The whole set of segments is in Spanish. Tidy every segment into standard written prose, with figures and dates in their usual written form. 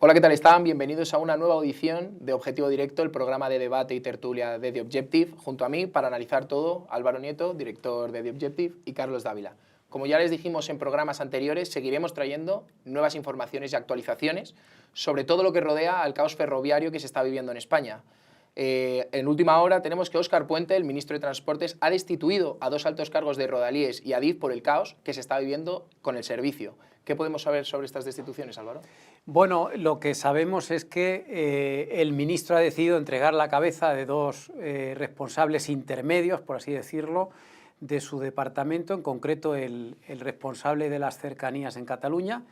Hola, ¿qué tal están? Bienvenidos a una nueva audición de Objetivo Directo, el programa de debate y tertulia de The Objective. Junto a mí, para analizar todo, Álvaro Nieto, director de The Objective, y Carlos Dávila. Como ya les dijimos en programas anteriores, seguiremos trayendo nuevas informaciones y actualizaciones sobre todo lo que rodea al caos ferroviario que se está viviendo en España. En última hora tenemos que Óscar Puente, el ministro de Transportes, ha destituido a dos altos cargos de Rodalíes y Adif por el caos que se está viviendo con el servicio. ¿Qué podemos saber sobre estas destituciones, Álvaro? Bueno, lo que sabemos es que el ministro ha decidido entregar la cabeza de dos responsables intermedios, por así decirlo, de su departamento, en concreto el responsable de las cercanías en Cataluña,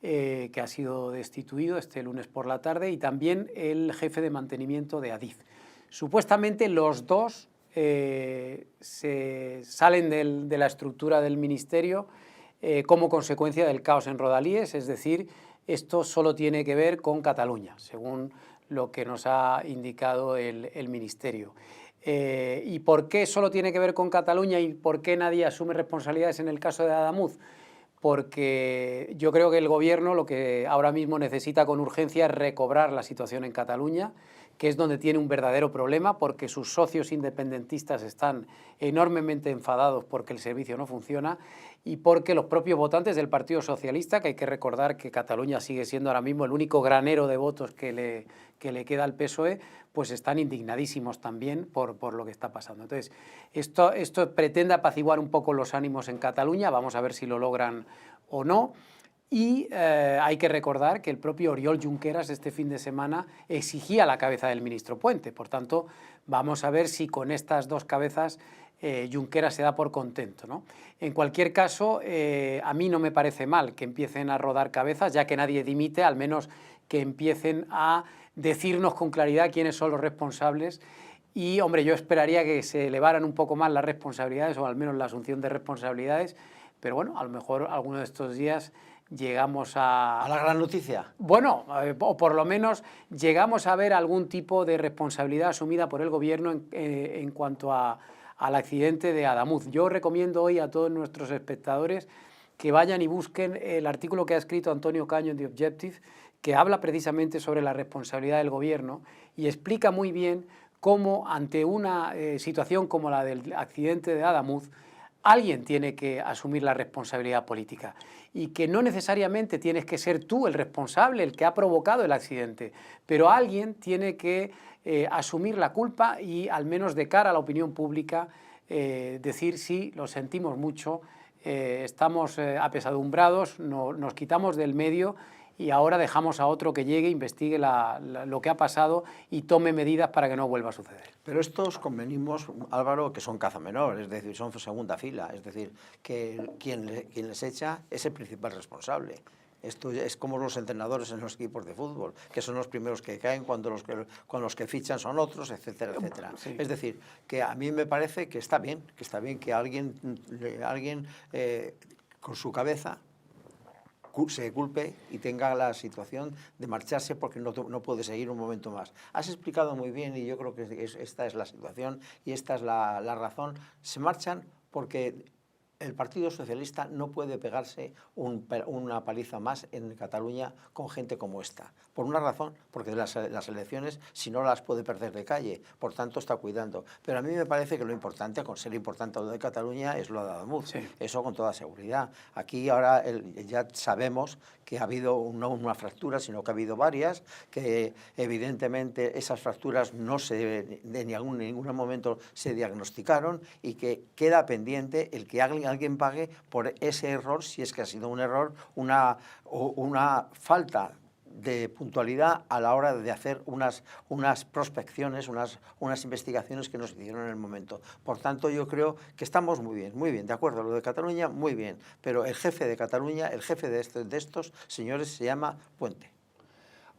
que ha sido destituido este lunes por la tarde, y también el jefe de mantenimiento de Adif. Supuestamente los dos se salen de la estructura del ministerio como consecuencia del caos en Rodalíes, es decir, esto solo tiene que ver con Cataluña, según lo que nos ha indicado el ministerio. ¿Y por qué solo tiene que ver con Cataluña y por qué nadie asume responsabilidades en el caso de Adamuz? Porque yo creo que el gobierno lo que ahora mismo necesita con urgencia es recobrar la situación en Cataluña, que es donde tiene un verdadero problema, porque sus socios independentistas están enormemente enfadados porque el servicio no funciona y porque los propios votantes del Partido Socialista, que hay que recordar que Cataluña sigue siendo ahora mismo el único granero de votos que le queda al PSOE, pues están indignadísimos también por lo que está pasando. Entonces, esto pretende apaciguar un poco los ánimos en Cataluña, vamos a ver si lo logran o no. Y hay que recordar que el propio Oriol Junqueras este fin de semana exigía la cabeza del ministro Puente. Por tanto, vamos a ver si con estas dos cabezas Junqueras se da por contento, ¿no? En cualquier caso, a mí no me parece mal que empiecen a rodar cabezas, ya que nadie dimite, al menos que empiecen a decirnos con claridad quiénes son los responsables. Y, hombre, yo esperaría que se elevaran un poco más las responsabilidades, o al menos la asunción de responsabilidades, pero bueno, a lo mejor alguno de estos días llegamos a la gran noticia. Bueno, o por lo menos llegamos a ver algún tipo de responsabilidad asumida por el gobierno en cuanto al accidente de Adamuz. Yo recomiendo hoy a todos nuestros espectadores que vayan y busquen el artículo que ha escrito Antonio Caño en The Objective, que habla precisamente sobre la responsabilidad del gobierno y explica muy bien cómo ante una situación como la del accidente de Adamuz, alguien tiene que asumir la responsabilidad política y que no necesariamente tienes que ser tú el responsable, el que ha provocado el accidente, pero alguien tiene que asumir la culpa y, al menos de cara a la opinión pública, decir sí, lo sentimos mucho, estamos apesadumbrados, nos quitamos del medio y ahora dejamos a otro que llegue, investigue lo que ha pasado y tome medidas para que no vuelva a suceder. Pero estos convenimos, Álvaro, que son caza menor, es decir, son segunda fila, es decir, que quien les echa es el principal responsable. Esto es como los entrenadores en los equipos de fútbol, que son los primeros que caen cuando los que fichan son otros, etcétera, etcétera. Sí. Es decir, que a mí me parece que está bien que alguien con su cabeza se culpe y tenga la situación de marcharse porque no puede seguir un momento más. Has explicado muy bien y yo creo que esta es la situación y esta es la razón. Se marchan porque el Partido Socialista no puede pegarse una paliza más en Cataluña con gente como esta. Por una razón, porque las elecciones, si no las puede perder de calle, por tanto está cuidando. Pero a mí me parece que lo importante, con ser importante lo de Cataluña, es lo de Adamuz. Sí. Eso con toda seguridad. Aquí ahora ya sabemos que ha habido no una fractura, sino que ha habido varias, que evidentemente esas fracturas no en ningún momento se diagnosticaron y que queda pendiente el que alguien pague por ese error, si es que ha sido un error, una falta de puntualidad a la hora de hacer unas prospecciones, unas investigaciones que nos hicieron en el momento. Por tanto, yo creo que estamos muy bien, de acuerdo, lo de Cataluña, muy bien, pero el jefe de Cataluña, el jefe de estos señores se llama Puente.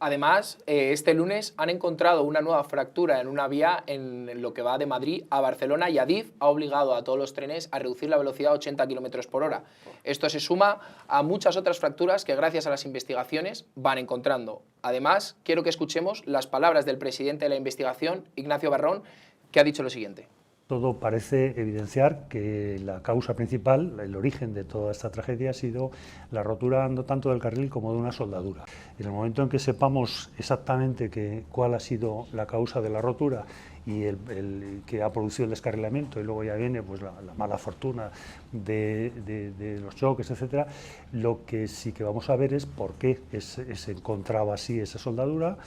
Además, este lunes han encontrado una nueva fractura en una vía en lo que va de Madrid a Barcelona y Adif ha obligado a todos los trenes a reducir la velocidad a 80 km por hora. Esto se suma a muchas otras fracturas que gracias a las investigaciones van encontrando. Además, quiero que escuchemos las palabras del presidente de la investigación, Ignacio Barrón, que ha dicho lo siguiente. Todo parece evidenciar que la causa principal, el origen de toda esta tragedia ha sido la rotura no tanto del carril como de una soldadura. En el momento en que sepamos exactamente cuál ha sido la causa de la rotura y el que ha producido el descarrilamiento, y luego ya viene pues la mala fortuna de los choques, etcétera, lo que sí que vamos a ver es por qué se encontraba así esa soldadura,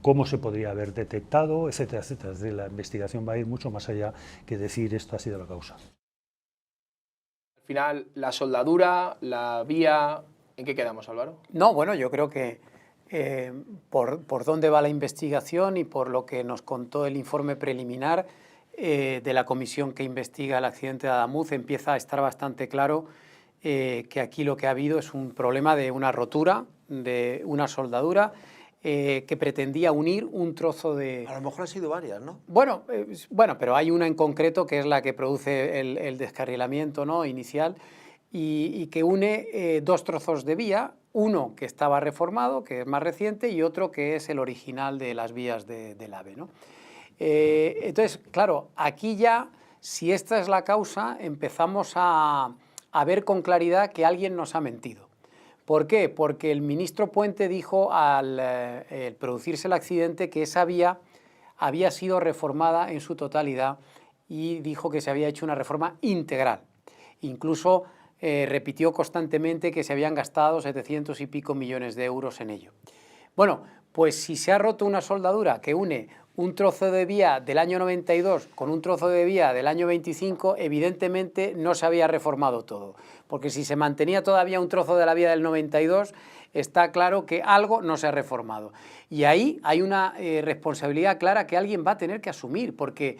cómo se podría haber detectado, etcétera, etcétera. Es decir, la investigación va a ir mucho más allá que decir esto ha sido la causa. Al final, la soldadura, la vía, ¿en qué quedamos, Álvaro? No, bueno, yo creo que por dónde va la investigación y por lo que nos contó el informe preliminar de la comisión que investiga el accidente de Adamuz, empieza a estar bastante claro que aquí lo que ha habido es un problema de una rotura, de una soldadura, que pretendía unir un trozo de... A lo mejor han sido varias, ¿no? Bueno, pero hay una en concreto que es la que produce el descarrilamiento, ¿no?, inicial, y que une dos trozos de vía, uno que estaba reformado, que es más reciente, y otro que es el original de las vías del AVE, ¿no? Entonces, claro, aquí ya, si esta es la causa, empezamos a ver con claridad que alguien nos ha mentido. ¿Por qué? Porque el ministro Puente dijo al producirse el accidente que esa vía había sido reformada en su totalidad y dijo que se había hecho una reforma integral. Incluso repitió constantemente que se habían gastado 700 y pico millones de euros en ello. Bueno, pues si se ha roto una soldadura que une un trozo de vía del año 92 con un trozo de vía del año 25, evidentemente no se había reformado todo. Porque si se mantenía todavía un trozo de la vía del 92, está claro que algo no se ha reformado. Y ahí hay una responsabilidad clara que alguien va a tener que asumir, porque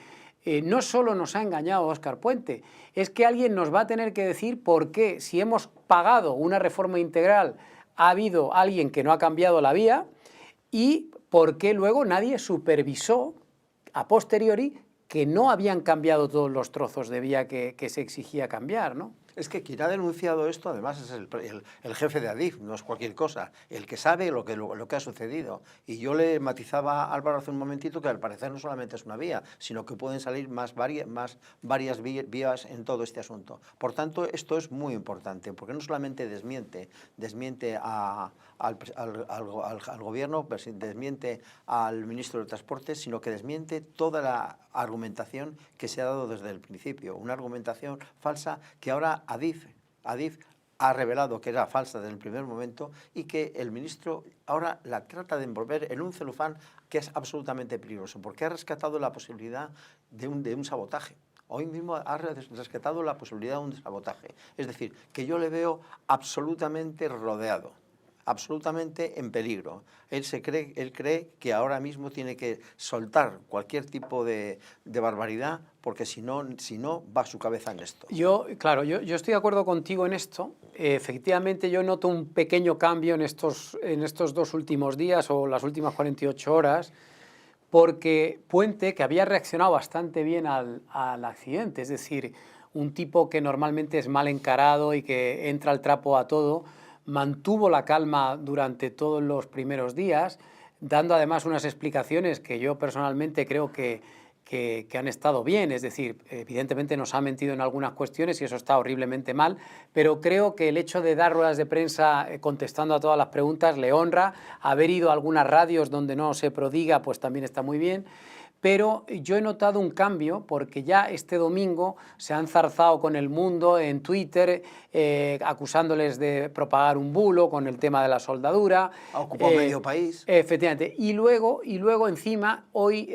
no solo nos ha engañado Óscar Puente, es que alguien nos va a tener que decir por qué, si hemos pagado una reforma integral, ha habido alguien que no ha cambiado la vía, y por qué luego nadie supervisó a posteriori que no habían cambiado todos los trozos de vía que se exigía cambiar, ¿no? Es que quien ha denunciado esto, además, es el jefe de Adif, no es cualquier cosa, el que sabe lo que ha sucedido. Y yo le matizaba a Álvaro hace un momentito que al parecer no solamente es una vía, sino que pueden salir varias vías en todo este asunto. Por tanto, esto es muy importante, porque no solamente desmiente al gobierno, desmiente al ministro de Transportes, sino que desmiente toda la argumentación que se ha dado desde el principio, una argumentación falsa que ahora Adif ha revelado que era falsa desde el primer momento y que el ministro ahora la trata de envolver en un celofán que es absolutamente peligroso, porque ha rescatado la posibilidad de un sabotaje. Hoy mismo ha rescatado la posibilidad de un sabotaje. Es decir, que yo le veo absolutamente rodeado, absolutamente en peligro. Él cree que ahora mismo tiene que soltar cualquier tipo de barbaridad, porque si no va su cabeza en esto. Yo estoy de acuerdo contigo en esto. Efectivamente, yo noto un pequeño cambio en estos dos últimos días o las últimas 48 horas, porque Puente, que había reaccionado bastante bien al accidente, es decir, un tipo que normalmente es mal encarado y que entra al trapo a todo, mantuvo la calma durante todos los primeros días, dando además unas explicaciones que yo personalmente creo que han estado bien. Es decir, evidentemente nos ha mentido en algunas cuestiones y eso está horriblemente mal, pero creo que el hecho de dar ruedas de prensa contestando a todas las preguntas le honra. Haber ido a algunas radios donde no se prodiga, pues también está muy bien. Pero yo he notado un cambio porque ya este domingo se han zarzado con El Mundo en Twitter acusándoles de propagar un bulo con el tema de la soldadura. Ha ocupado medio país. Efectivamente. Y luego encima, hoy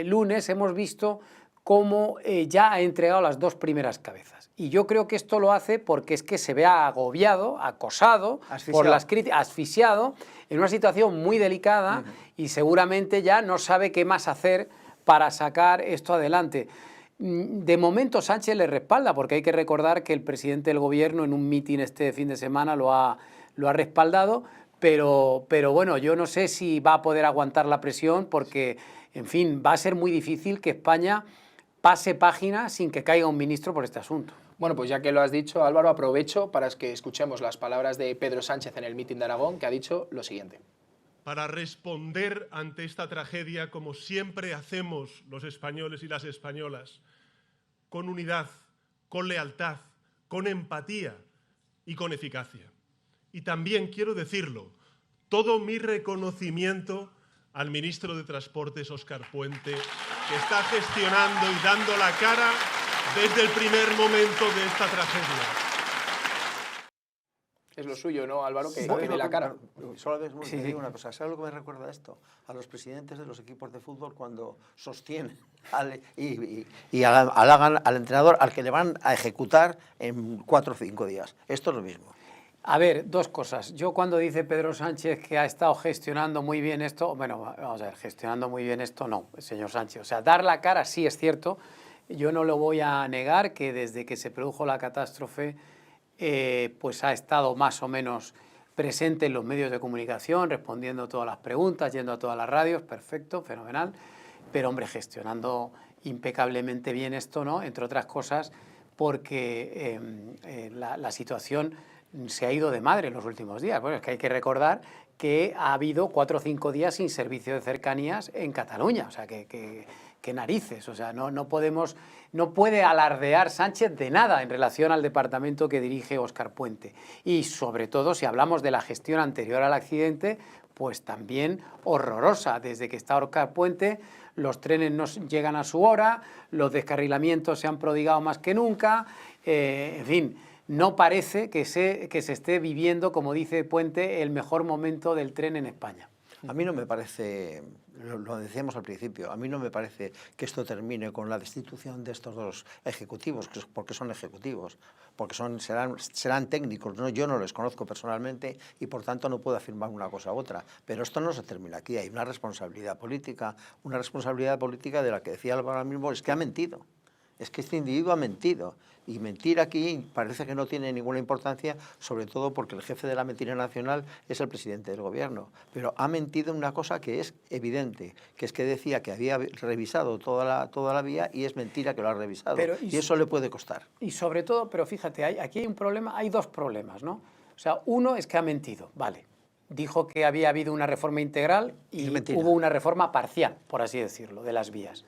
lunes, hemos visto cómo ya ha entregado las dos primeras cabezas. Y yo creo que esto lo hace porque es que se ve agobiado, acosado, por las críticas, asfixiado, en una situación muy delicada y seguramente ya no sabe qué más hacer para sacar esto adelante. De momento Sánchez le respalda, porque hay que recordar que el presidente del gobierno en un mitin este fin de semana lo ha respaldado, pero bueno, yo no sé si va a poder aguantar la presión porque, en fin, va a ser muy difícil que España pase página sin que caiga un ministro por este asunto. Bueno, pues ya que lo has dicho, Álvaro, aprovecho para que escuchemos las palabras de Pedro Sánchez en el mitin de Aragón, que ha dicho lo siguiente. para responder ante esta tragedia como siempre hacemos los españoles y las españolas, con unidad, con lealtad, con empatía y con eficacia. Y también quiero decirlo, todo mi reconocimiento al ministro de Transportes, Óscar Puente, que está gestionando y dando la cara desde el primer momento de esta tragedia. Es lo suyo, ¿no, Álvaro? Que dé la cara. Solo te digo una cosa. ¿Sabes lo que me recuerda esto? A los presidentes de los equipos de fútbol cuando sostienen y halagan al entrenador al que le van a ejecutar en 4 o 5 días. Esto es lo mismo. A ver, dos cosas. Yo cuando dice Pedro Sánchez que ha estado gestionando muy bien esto, bueno, vamos a ver, gestionando muy bien esto no, señor Sánchez. O sea, dar la cara sí es cierto. Yo no lo voy a negar que desde que se produjo la catástrofe pues ha estado más o menos presente en los medios de comunicación, respondiendo todas las preguntas, yendo a todas las radios, perfecto, fenomenal, pero hombre, gestionando impecablemente bien esto, ¿no? Entre otras cosas, porque la situación se ha ido de madre en los últimos días. Bueno, es que hay que recordar que ha habido 4 o 5 días sin servicio de cercanías en Cataluña, o sea, que narices, o sea, no puede alardear Sánchez de nada en relación al departamento que dirige Óscar Puente. Y sobre todo, si hablamos de la gestión anterior al accidente, pues también horrorosa. Desde que está Óscar Puente, los trenes no llegan a su hora, los descarrilamientos se han prodigado más que nunca, en fin, no parece que se esté viviendo, como dice Puente, el mejor momento del tren en España. A mí no me parece, lo decíamos al principio, a mí no me parece que esto termine con la destitución de estos dos ejecutivos, porque son ejecutivos, porque serán técnicos, ¿no? Yo no les conozco personalmente y por tanto no puedo afirmar una cosa u otra, pero esto no se termina aquí, hay una responsabilidad política de la que decía Álvaro ahora mismo, es que ha mentido. Es que este individuo ha mentido, y mentir aquí parece que no tiene ninguna importancia, sobre todo porque el jefe de la mentira nacional es el presidente del gobierno, pero ha mentido en una cosa que es evidente, que es que decía que había revisado toda la vía y es mentira que lo ha revisado, y eso le puede costar. Y sobre todo, pero fíjate, aquí hay un problema, hay dos problemas, ¿no? O sea, uno es que ha mentido, vale, dijo que había habido una reforma integral y hubo una reforma parcial, por así decirlo, de las vías.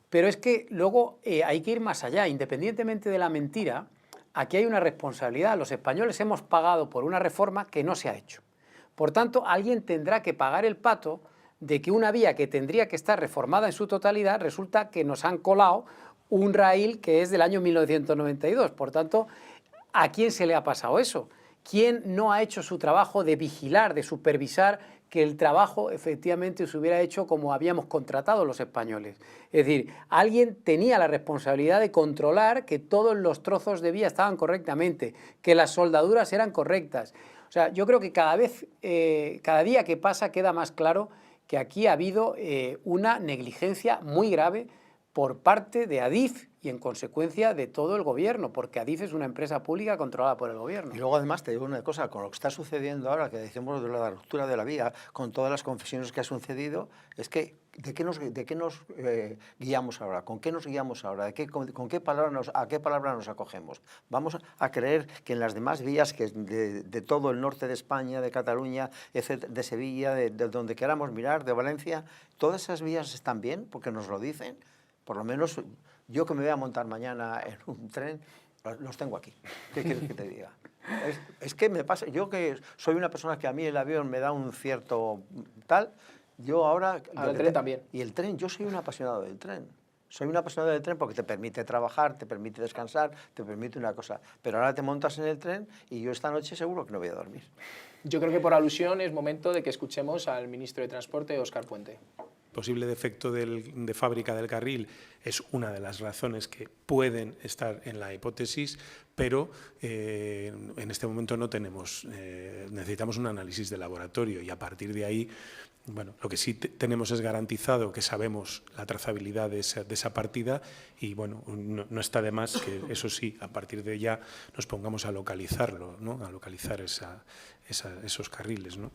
Pero es que luego hay que ir más allá. Independientemente de la mentira, aquí hay una responsabilidad. Los españoles hemos pagado por una reforma que no se ha hecho. Por tanto, alguien tendrá que pagar el pato de que una vía que tendría que estar reformada en su totalidad, resulta que nos han colado un raíl que es del año 1992. Por tanto, ¿a quién se le ha pasado eso? ¿Quién no ha hecho su trabajo de vigilar, de supervisar que el trabajo efectivamente se hubiera hecho como habíamos contratado los españoles? Es decir, alguien tenía la responsabilidad de controlar que todos los trozos de vía estaban correctamente, que las soldaduras eran correctas. O sea, yo creo que cada día que pasa queda más claro que aquí ha habido una negligencia muy grave por parte de Adif y en consecuencia de todo el gobierno, porque Adif es una empresa pública controlada por el gobierno. Y luego además te digo una cosa, con lo que está sucediendo ahora, que decimos de la ruptura de la vía, con todas las confesiones que ha sucedido, es que ¿de qué nos guiamos ahora? ¿Con qué nos guiamos ahora? ¿A qué palabra nos acogemos? ¿Vamos a creer que en las demás vías que de todo el norte de España, de Cataluña, de Sevilla, de donde queramos mirar, de Valencia, todas esas vías están bien porque nos lo dicen? Por lo menos yo que me voy a montar mañana en un tren, los tengo aquí. ¿Qué quieres que te diga? Es que me pasa, yo que soy una persona que a mí el avión me da un cierto tal, yo ahora... El tren también. Y el tren, yo soy un apasionado del tren. Soy un apasionado del tren porque te permite trabajar, te permite descansar, te permite una cosa. Pero ahora te montas en el tren y yo esta noche seguro que no voy a dormir. Yo creo que por alusión es momento de que escuchemos al ministro de Transporte, Óscar Puente. Posible defecto de fábrica del carril es una de las razones que pueden estar en la hipótesis, pero en este momento no tenemos, necesitamos un análisis de laboratorio y a partir de ahí, bueno, lo que sí tenemos es garantizado que sabemos la trazabilidad de esa partida y bueno, no está de más que eso sí, a partir de ya nos pongamos a localizarlo, ¿no? A localizar esos carriles, ¿no?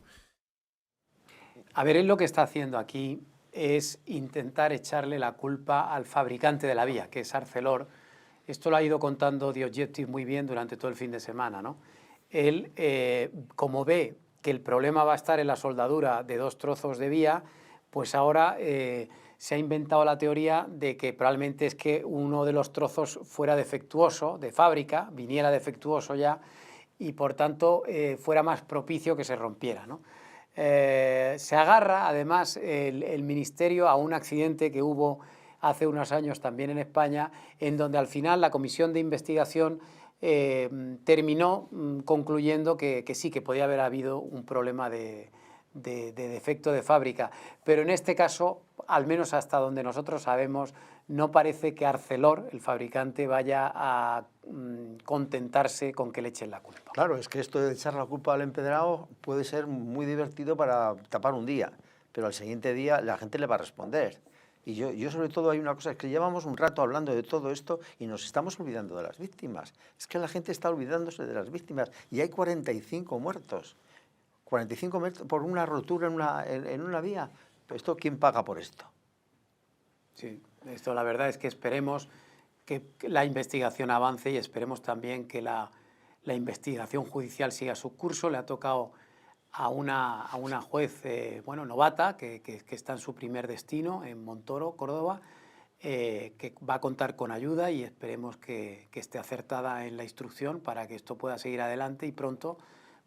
A ver, él lo que está haciendo aquí es intentar echarle la culpa al fabricante de la vía, que es Arcelor. Esto lo ha ido contando The Objective muy bien durante todo el fin de semana, ¿no? Él, como ve que el problema va a estar en la soldadura de 2 trozos de vía, pues ahora se ha inventado la teoría de que probablemente es que uno de los trozos fuera defectuoso de fábrica, viniera defectuoso ya, y por tanto fuera más propicio que se rompiera, ¿no? Se agarra además el Ministerio a un accidente que hubo hace unos años también en España, en donde al final la comisión de investigación terminó concluyendo que sí, que podía haber habido un problema de defecto de fábrica, pero en este caso, al menos hasta donde nosotros sabemos, no parece que Arcelor, el fabricante, vaya a contentarse con que le echen la culpa. Claro, es que esto de echar la culpa al empedrado puede ser muy divertido para tapar un día, pero al siguiente día la gente le va a responder. Y yo sobre todo hay una cosa, es que llevamos un rato hablando de todo esto y nos estamos olvidando de las víctimas. Es que la gente está olvidándose de las víctimas y hay 45 muertos. 45 muertos por una rotura en una vía. ¿Esto quién paga por esto? Sí, esto la verdad es que esperemos que la investigación avance y esperemos también que la investigación judicial siga su curso. Le ha tocado a una juez bueno, novata que está en su primer destino, en Montoro, Córdoba, que va a contar con ayuda y esperemos que esté acertada en la instrucción para que esto pueda seguir adelante y pronto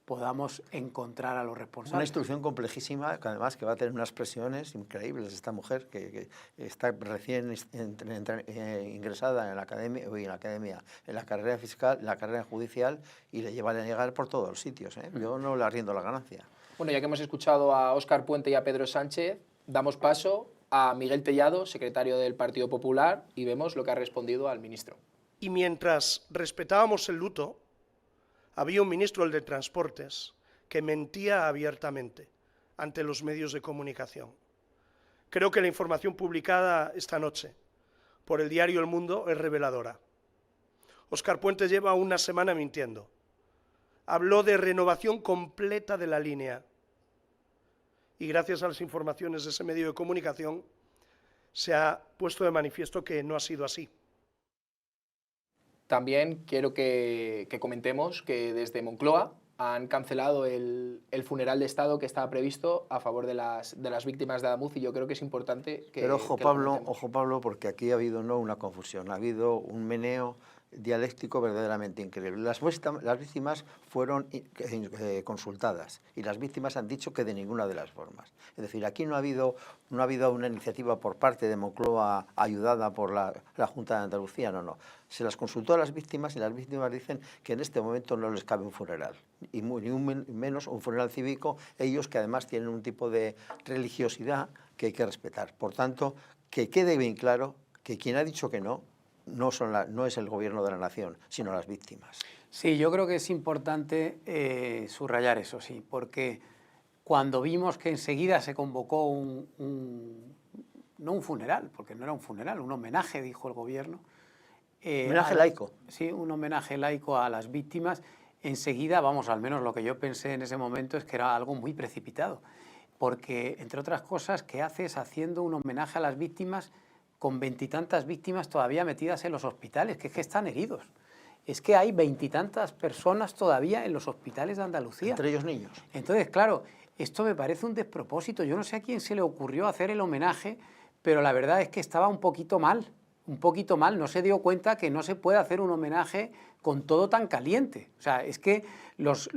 podamos encontrar a los responsables. Una instrucción complejísima, que además que va a tener unas presiones increíbles. Esta mujer que está recién ingresada en la academia, en la carrera fiscal, en la carrera judicial, y le lleva a llegar por todos los sitios. Yo no le arriendo la ganancia. Bueno, ya que hemos escuchado a Óscar Puente y a Pedro Sánchez, damos paso a Miguel Tellado, secretario del Partido Popular, y vemos lo que ha respondido al ministro. Y mientras respetábamos el luto, había un ministro, el de Transportes, que mentía abiertamente ante los medios de comunicación. Creo que la información publicada esta noche por el diario El Mundo es reveladora. Óscar Puente lleva una semana mintiendo. Habló de renovación completa de la línea. Y gracias a las informaciones de ese medio de comunicación se ha puesto de manifiesto que no ha sido así. También quiero que comentemos que desde Moncloa han cancelado el funeral de Estado que estaba previsto a favor de las víctimas de Adamuz, y yo creo que es importante que... Pero ojo, Pablo, porque aquí ha habido no una confusión, ha habido un meneo dialéctico verdaderamente increíble. Las víctimas fueron consultadas y las víctimas han dicho que de ninguna de las formas. Es decir, aquí no ha habido una iniciativa por parte de Moncloa ayudada por la Junta de Andalucía, no. Se las consultó a las víctimas y las víctimas dicen que en este momento no les cabe un funeral, y ni menos un funeral cívico, ellos que además tienen un tipo de religiosidad que hay que respetar. Por tanto, que quede bien claro que quien ha dicho que no es el gobierno de la nación, sino las víctimas. Sí, yo creo que es importante subrayar eso, sí, porque cuando vimos que enseguida se convocó no un funeral, porque no era un funeral, un homenaje, dijo el gobierno. Homenaje laico. Sí, un homenaje laico a las víctimas. Enseguida, vamos, al menos lo que yo pensé en ese momento es que era algo muy precipitado, porque, entre otras cosas, ¿qué haces haciendo un homenaje a las víctimas con 20 y tantas víctimas todavía metidas en los hospitales? Que es que están heridos. Es que hay 20 y tantas personas todavía en los hospitales de Andalucía. Entre ellos niños. Entonces, claro, esto me parece un despropósito. Yo no sé a quién se le ocurrió hacer el homenaje, pero la verdad es que estaba un poquito mal. No se dio cuenta que no se puede hacer un homenaje con todo tan caliente. O sea, es que los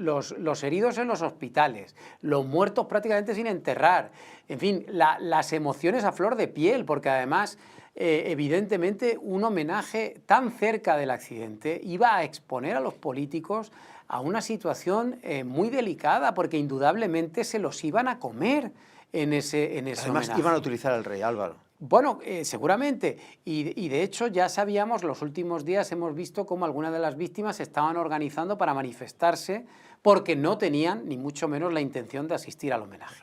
heridos en los hospitales, los muertos prácticamente sin enterrar, en fin, las emociones a flor de piel, porque además, evidentemente, un homenaje tan cerca del accidente iba a exponer a los políticos a una situación muy delicada, porque indudablemente se los iban a comer en ese Además, homenaje. iban a utilizar al rey, Álvaro. Bueno, seguramente, y de hecho ya sabíamos, los últimos días hemos visto cómo algunas de las víctimas se estaban organizando para manifestarse porque no tenían ni mucho menos la intención de asistir al homenaje.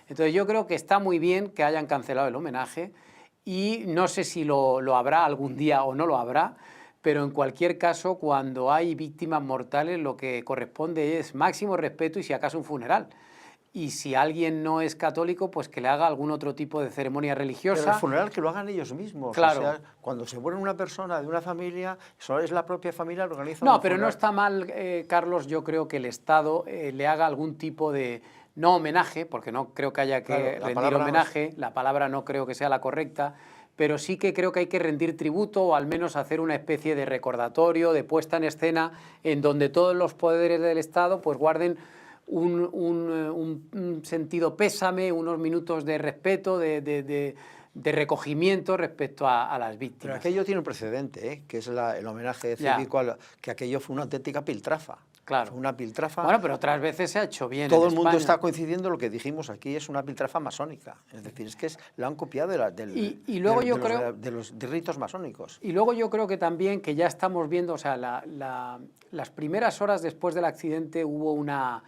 Entonces yo creo que está muy bien que hayan cancelado el homenaje y no sé si lo habrá algún día o no lo habrá, pero en cualquier caso, cuando hay víctimas mortales, lo que corresponde es máximo respeto y si acaso un funeral. y si alguien no es católico, pues que le haga algún otro tipo de ceremonia religiosa. Pero el funeral que lo hagan ellos mismos. Claro. O sea, cuando se muere una persona de una familia, solo es la propia familia que organiza No, un pero no funeral. está mal, Carlos, yo creo que el Estado le haga algún tipo de, no homenaje, porque no creo que haya que Claro, la rendir palabra no es- homenaje, la palabra no creo que sea la correcta, pero sí que creo que hay que rendir tributo o al menos hacer una especie de recordatorio, de puesta en escena, en donde todos los poderes del Estado pues guarden un sentido pésame, unos minutos de respeto, de recogimiento respecto a las Pero víctimas. aquello tiene un precedente, ¿eh? Que es el homenaje Ya. cívico, que aquello fue una auténtica piltrafa. Claro. Fue una piltrafa. Bueno, pero otras veces se ha hecho bien. Todo en el mundo España. está coincidiendo, lo que dijimos aquí es una piltrafa masónica. Es decir, es que lo han copiado Y luego yo creo- de los ritos masónicos. Y luego yo creo que también que ya estamos viendo, o sea, las primeras horas después del accidente hubo una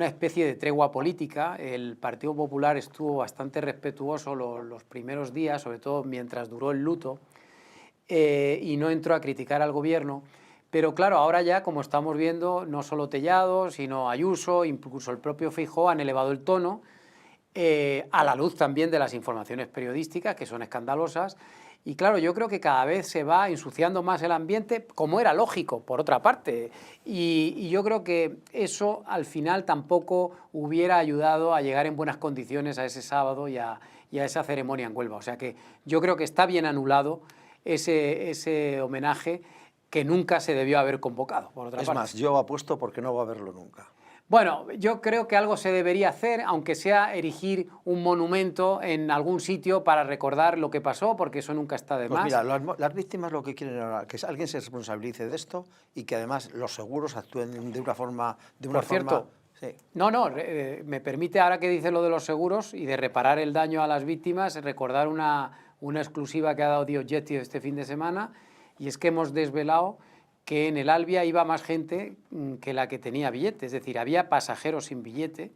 especie de tregua política. El Partido Popular estuvo bastante respetuoso los primeros días, sobre todo mientras duró el luto, y no entró a criticar al gobierno. Pero claro, ahora ya, como estamos viendo, no solo Tellado, sino Ayuso, incluso el propio Feijóo han elevado el tono, a la luz también de las informaciones periodísticas, que son escandalosas. Y claro, yo creo que cada vez se va ensuciando más el ambiente, como era lógico, por otra parte. Y yo creo que eso al final tampoco hubiera ayudado a llegar en buenas condiciones a ese sábado y a esa ceremonia en Huelva. O sea que yo creo que está bien anulado ese homenaje que nunca se debió haber convocado, por otra Es parte. más, yo apuesto porque no va a haberlo nunca. Bueno, yo creo que algo se debería hacer, aunque sea erigir un monumento en algún sitio para recordar lo que pasó, porque eso nunca está de Pues más. mira, las víctimas lo que quieren ahora que alguien se responsabilice de esto y que además los seguros actúen de una forma... Por cierto, sí. no, me permite, ahora que dice lo de los seguros y de reparar el daño a las víctimas, recordar una exclusiva que ha dado The Objective este fin de semana, y es que hemos desvelado que en el Albia iba más gente que la que tenía billete, es decir, había pasajeros sin billete,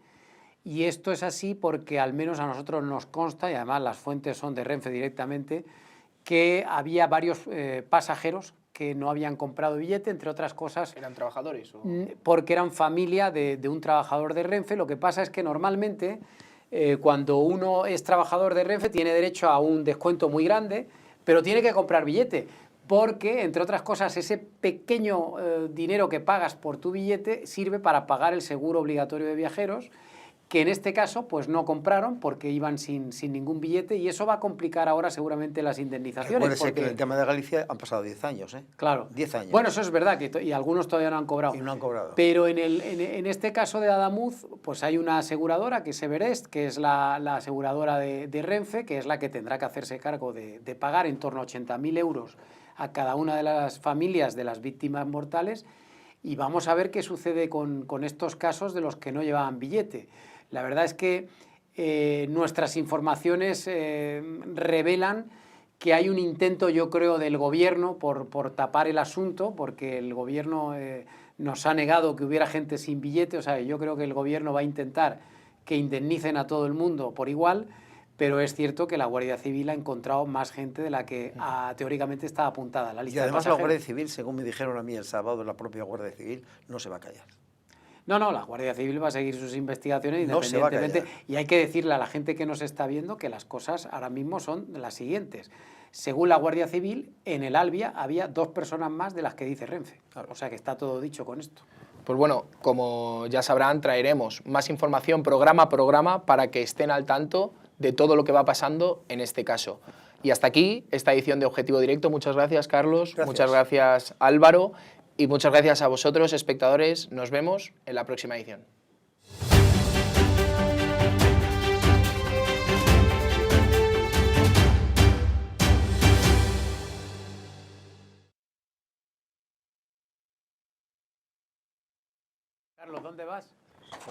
y esto es así porque al menos a nosotros nos consta, y además las fuentes son de Renfe directamente, que había varios pasajeros que no habían comprado billete, entre otras cosas... ¿Eran trabajadores? O... Porque eran familia de un trabajador de Renfe. Lo que pasa es que normalmente cuando uno es trabajador de Renfe tiene derecho a un descuento muy grande, pero tiene que comprar billete, porque, entre otras cosas, ese pequeño dinero que pagas por tu billete sirve para pagar el seguro obligatorio de viajeros, que en este caso pues no compraron porque iban sin ningún billete, y eso va a complicar ahora seguramente las indemnizaciones. Acuérdese porque, que en el tema de Galicia han pasado 10 años, ¿eh? Claro. 10 años. Bueno, eso es verdad, y algunos todavía no han cobrado. Y no han cobrado. Pero en este caso de Adamuz, pues hay una aseguradora, que es Everest, que es la aseguradora de Renfe, que es la que tendrá que hacerse cargo de pagar en torno a 80.000 euros a cada una de las familias de las víctimas mortales, y vamos a ver qué sucede con estos casos de los que no llevaban billete. La verdad es que nuestras informaciones revelan que hay un intento, yo creo, del gobierno por tapar el asunto, porque el gobierno nos ha negado que hubiera gente sin billete. O sea, yo creo que el gobierno va a intentar que indemnicen a todo el mundo por igual, pero es cierto que la Guardia Civil ha encontrado más gente de la que teóricamente estaba apuntada en la lista. Y además de la pasajeros. Guardia Civil, según me dijeron a mí el sábado, la propia Guardia Civil no se va a callar. No, la Guardia Civil va a seguir sus investigaciones No se va a independientemente. callar. Y hay que decirle a la gente que nos está viendo que las cosas ahora mismo son las siguientes. Según la Guardia Civil, en el Albia había 2 personas más de las que dice Renfe. Claro. O sea que está todo dicho con esto. Pues bueno, como ya sabrán, traeremos más información programa a programa para que estén al tanto de todo lo que va pasando en este caso. Y hasta aquí esta edición de Objetivo Directo. Muchas gracias, Carlos. Gracias. Muchas gracias, Álvaro. Y muchas gracias a vosotros, espectadores. Nos vemos en la próxima edición. Carlos, ¿dónde vas?